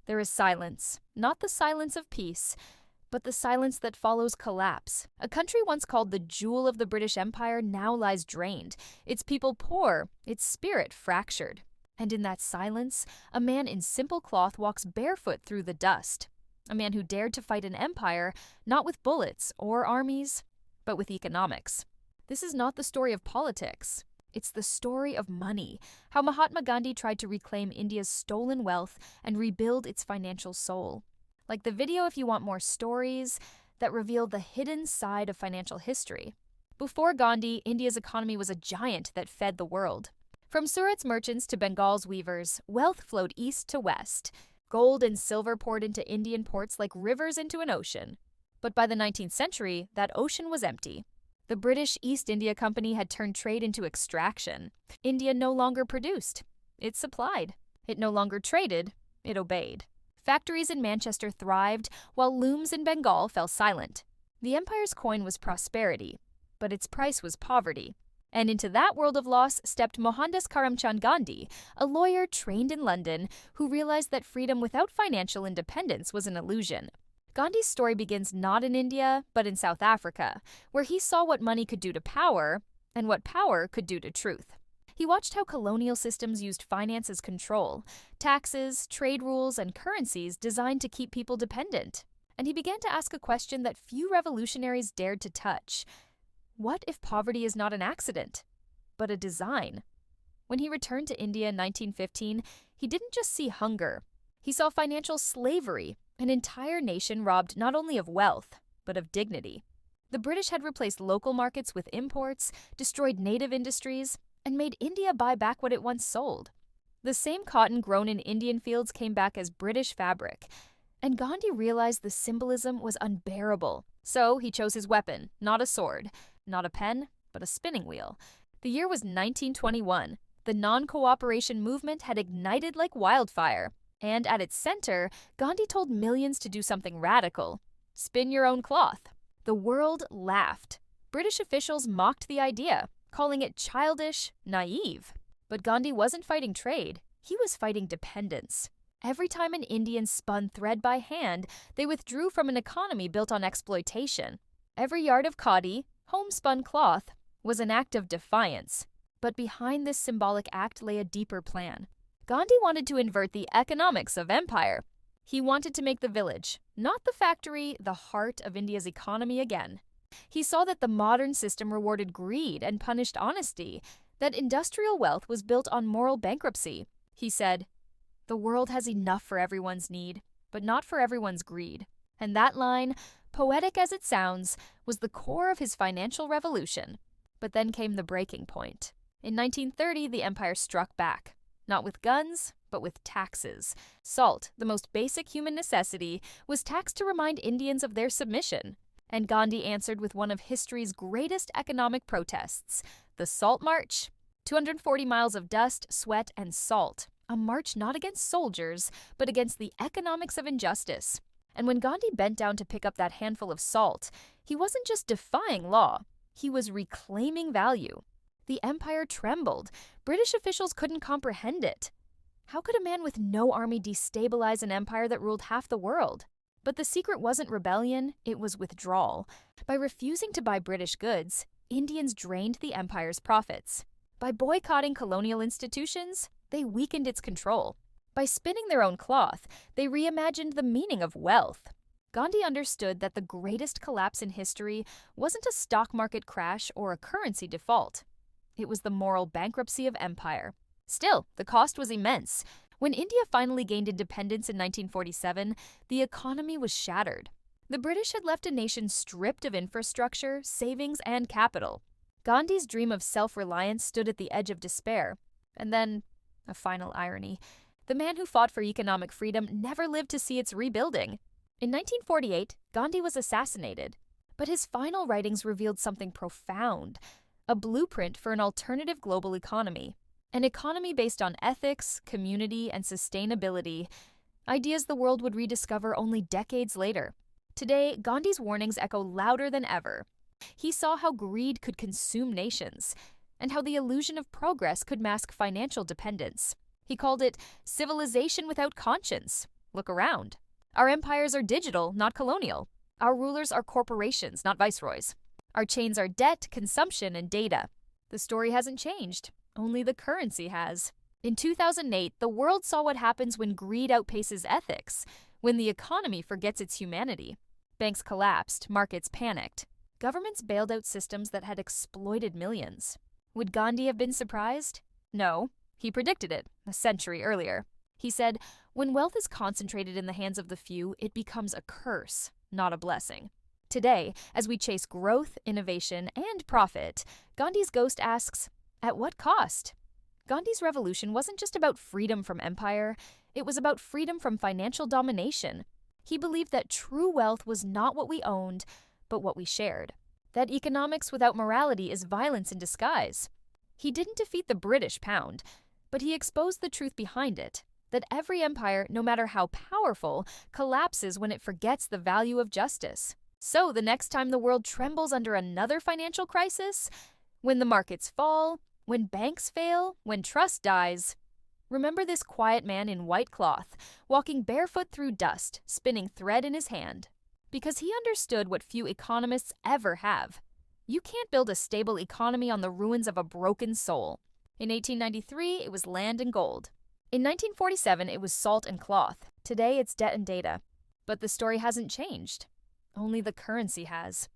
There is silence, not the silence of peace, but the silence that follows collapse. A country once called the jewel of the British Empire now lies drained, its people poor, its spirit fractured. And in that silence, a man in simple cloth walks barefoot through the dust. A man who dared to fight an empire, not with bullets or armies, but with economics. This is not the story of politics. It's the story of money, how Mahatma Gandhi tried to reclaim India's stolen wealth and rebuild its financial soul. Like the video if you want more stories that reveal the hidden side of financial history. Before Gandhi, India's economy was a giant that fed the world. From Surat's merchants to Bengal's weavers, wealth flowed east to west. Gold and silver poured into Indian ports like rivers into an ocean. But by the 19th century, that ocean was empty. The British East India Company had turned trade into extraction. India no longer produced. It supplied. It no longer traded. It obeyed. Factories in Manchester thrived, while looms in Bengal fell silent. The empire's coin was prosperity, but its price was poverty. And into that world of loss stepped Mohandas Karamchand Gandhi, a lawyer trained in London who realized that freedom without financial independence was an illusion. Gandhi's story begins not in India, but in South Africa, where he saw what money could do to power and what power could do to truth. He watched how colonial systems used finance as control, taxes, trade rules, and currencies designed to keep people dependent. And he began to ask a question that few revolutionaries dared to touch. What if poverty is not an accident, but a design? When he returned to India in 1915, he didn't just see hunger. He saw financial slavery, an entire nation robbed not only of wealth, but of dignity. The British had replaced local markets with imports, destroyed native industries, and made India buy back what it once sold. The same cotton grown in Indian fields came back as British fabric, and Gandhi realized the symbolism was unbearable. So he chose his weapon, not a sword, not a pen, but a spinning wheel. The year was 1921. The non-cooperation movement had ignited like wildfire, and at its center, Gandhi told millions to do something radical. Spin your own cloth. The world laughed. British officials mocked the idea, calling it childish, naive. But Gandhi wasn't fighting trade. He was fighting dependence. Every time an Indian spun thread by hand, they withdrew from an economy built on exploitation. Every yard of khadi, homespun cloth, was an act of defiance. But behind this symbolic act lay a deeper plan. Gandhi wanted to invert the economics of empire. He wanted to make the village, not the factory, the heart of India's economy again. He saw that the modern system rewarded greed and punished honesty, that industrial wealth was built on moral bankruptcy. He said, "The world has enough for everyone's need, but not for everyone's greed." And that line, poetic as it sounds, was the core of his financial revolution. But then came the breaking point. In 1930, the empire struck back. Not with guns, but with taxes. Salt, the most basic human necessity, was taxed to remind Indians of their submission. And Gandhi answered with one of history's greatest economic protests, the Salt March. 240 miles of dust, sweat, and salt. A march not against soldiers, but against the economics of injustice. And when Gandhi bent down to pick up that handful of salt, he wasn't just defying law, he was reclaiming value. The empire trembled. British officials couldn't comprehend it. How could a man with no army destabilize an empire that ruled half the world? But the secret wasn't rebellion, it was withdrawal. By refusing to buy British goods, Indians drained the empire's profits. By boycotting colonial institutions, they weakened its control. By spinning their own cloth, they reimagined the meaning of wealth. Gandhi understood that the greatest collapse in history wasn't a stock market crash or a currency default. It was the moral bankruptcy of empire. Still, the cost was immense. When India finally gained independence in 1947, the economy was shattered. The British had left a nation stripped of infrastructure, savings, and capital. Gandhi's dream of self-reliance stood at the edge of despair. And then, a final irony, the man who fought for economic freedom never lived to see its rebuilding. In 1948, Gandhi was assassinated. But his final writings revealed something profound, a blueprint for an alternative global economy. An economy based on ethics, community, and sustainability, ideas the world would rediscover only decades later. Today, Gandhi's warnings echo louder than ever. He saw how greed could consume nations, and how the illusion of progress could mask financial dependence. He called it civilization without conscience, Look around. Our empires are digital, not colonial. Our rulers are corporations, not viceroys. Our chains are debt, consumption, and data. The story hasn't changed. Only the currency has. In 2008, the world saw what happens when greed outpaces ethics, when the economy forgets its humanity. Banks collapsed, markets panicked. Governments bailed out systems that had exploited millions. Would Gandhi have been surprised? No. He predicted it a century earlier. He said, "When wealth is concentrated in the hands of the few, it becomes a curse, not a blessing." Today, as we chase growth, innovation, and profit, Gandhi's ghost asks, at what cost? Gandhi's revolution wasn't just about freedom from empire, it was about freedom from financial domination. He believed that true wealth was not what we owned, but what we shared. That economics without morality is violence in disguise. He didn't defeat the British pound, but he exposed the truth behind it, that every empire, no matter how powerful, collapses when it forgets the value of justice. So the next time the world trembles under another financial crisis, when the markets fall, when banks fail, when trust dies, remember this quiet man in white cloth, walking barefoot through dust, spinning thread in his hand. Because he understood what few economists ever have. You can't build a stable economy on the ruins of a broken soul. In 1893, it was land and gold. In 1947, it was salt and cloth. Today, it's debt and data. But the story hasn't changed. Only the currency has.